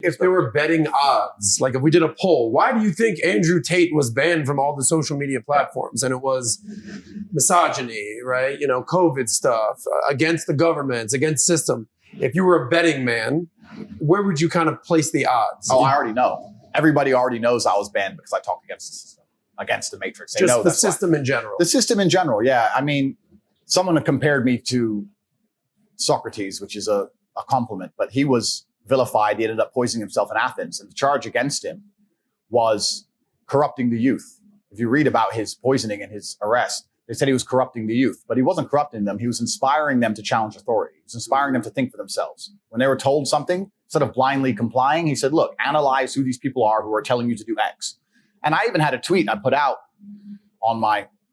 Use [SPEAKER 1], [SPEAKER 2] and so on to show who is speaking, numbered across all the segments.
[SPEAKER 1] If there were betting odds, like if we did a poll, why do you think Andrew Tate was banned from all the social media platforms? And it was misogyny, right? COVID stuff, against the governments, against system. If you were a betting man, where would you kind of place the odds?
[SPEAKER 2] Oh, I already know. Everybody already knows I was banned because I talked against the system, against the matrix. They
[SPEAKER 1] Just
[SPEAKER 2] know
[SPEAKER 1] the system in general.
[SPEAKER 2] The system in general, yeah. I mean, someone compared me to Socrates, which is a compliment, but he was vilified. He ended up poisoning himself in Athens, and the charge against him was corrupting the youth. If you read about his poisoning and his arrest, they said he was corrupting the youth, but he wasn't corrupting them. He was inspiring them to challenge authority. He was inspiring them to think for themselves. When they were told something, instead of blindly complying, he said, look, analyze who these people are who are telling you to do X. And I even had a tweet I put out on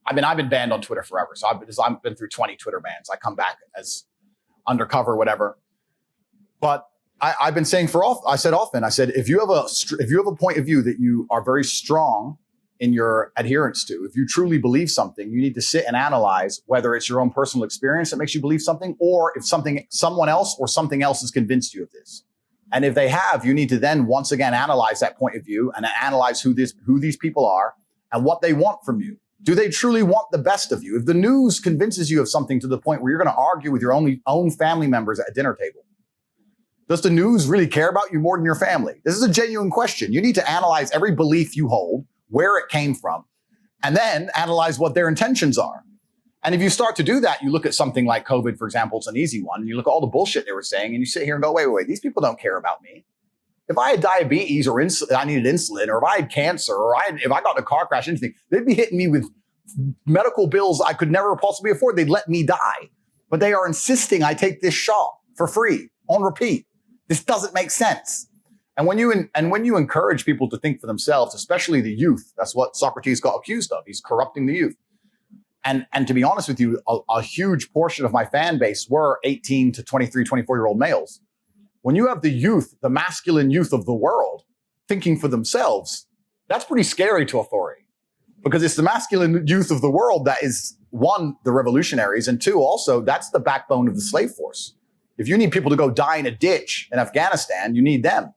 [SPEAKER 2] I've been banned on Twitter forever. So I've been through 20 Twitter bans. I come back as undercover, whatever. But I've been saying I said, if you have a point of view that you are very strong in your adherence to, if you truly believe something, you need to sit and analyze whether it's your own personal experience that makes you believe something, or if someone else or something else has convinced you of this. And if they have, you need to then once again analyze that point of view and analyze who these people are and what they want from you. Do they truly want the best of you? If the news convinces you of something to the point where you're going to argue with your own family members at a dinner table, does the news really care about you more than your family? This is a genuine question. You need to analyze every belief you hold, where it came from, and then analyze what their intentions are. And if you start to do that, you look at something like COVID, for example, it's an easy one. And you look at all the bullshit they were saying, and you sit here and go, wait, these people don't care about me. If I had diabetes or I needed insulin, or if I had cancer, or if I got in a car crash, anything, they'd be hitting me with medical bills I could never possibly afford. They'd let me die. But they are insisting I take this shot for free, on repeat. This doesn't make sense. And when you encourage people to think for themselves, especially the youth, that's what Socrates got accused of. He's corrupting the youth. And to be honest with you, a huge portion of my fan base were 18 to 23, 24-year-old males. When you have the youth, the masculine youth of the world, thinking for themselves, that's pretty scary to authority. Because it's the masculine youth of the world that is, one, the revolutionaries, and two, also, that's the backbone of the slave force. If you need people to go die in a ditch in Afghanistan, you need them.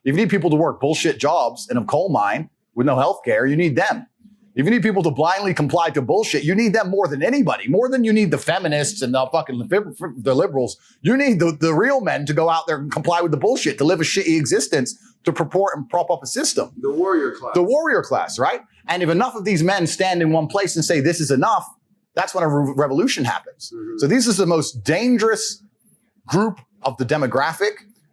[SPEAKER 2] If you need people to work bullshit jobs in a coal mine with no health care, you need them. If you need people to blindly comply to bullshit, you need them more than anybody, more than you need the feminists and the liberals. You need the real men to go out there and comply with the bullshit, to live a shitty existence, to purport and prop up a system.
[SPEAKER 1] The warrior class.
[SPEAKER 2] The warrior class, right? And if enough of these men stand in one place and say, this is enough, that's when a revolution happens. Mm-hmm. So this is the most dangerous group of the demographic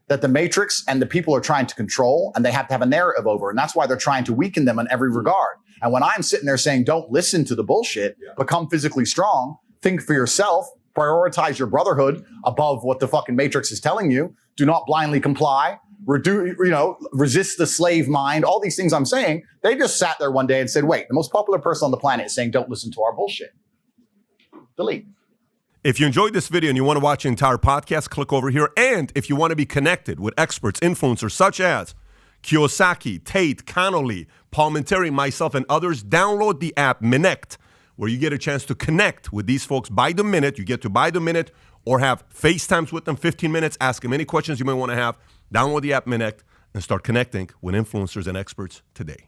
[SPEAKER 2] that the matrix and the people are trying to control, and they have to have a narrative over. And that's why they're trying to weaken them in every regard. And when I'm sitting there saying, don't listen to the bullshit, become physically strong, think for yourself, prioritize your brotherhood above what the fucking matrix is telling you, do not blindly comply, resist the slave mind, all these things I'm saying, they just sat there one day and said, wait, the most popular person on the planet is saying, don't listen to our bullshit. Delete.
[SPEAKER 3] If you enjoyed this video and you want to watch the entire podcast, click over here. And if you want to be connected with experts, influencers such as Kiyosaki, Tate, Connolly, Paul Menteri, myself, and others, download the app Minect, where you get a chance to connect with these folks by the minute. You get to buy the minute or have FaceTimes with them, 15 minutes, ask them any questions you may want to have. Download the app Minect and start connecting with influencers and experts today.